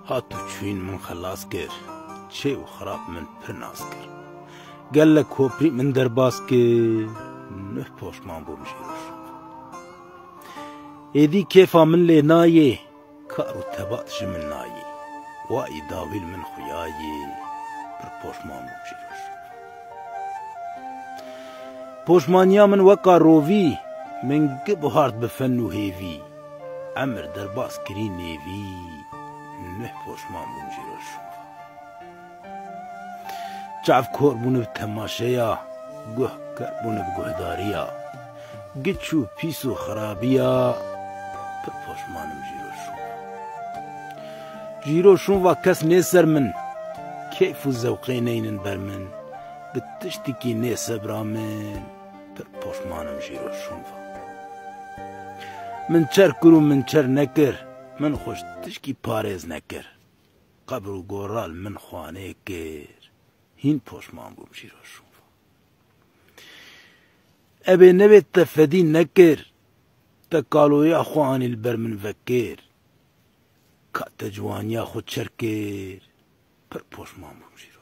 هاتو چوین من خلاص کر چه و خراب من پر ناز کر گل کوپری من درباز کر نه پوشمان بوم جیروش ایدی کیفا من لی نایه کارو تبات جمن نایه وای داویل من خویایه پر پوشمان بوم جیروش پوشمانیا من وکا رووی من گب هارد بفن و هیوی امر درباز کری نیوی نه پوشمان بوم جیروش چاف کور بونه بتماشایا گوه کر بونه بگوهداریا گچو پیسو خرابیا پر پوشمانم جیروشون و کس نیسر من کیف و زوقی نینن بر من بتشتکی نیسر برا من پر پوشمانم جیروشون من چر کرو من چر نکر من خوش تشکی پارز نکر قبر و گورال من خوانه کر هین پوشمان بوم جیروشون ابي نبي تفدين نكر تقالوا يا اخواني البر من فكر كات جوان ياخد شركر پر پوشمان بوم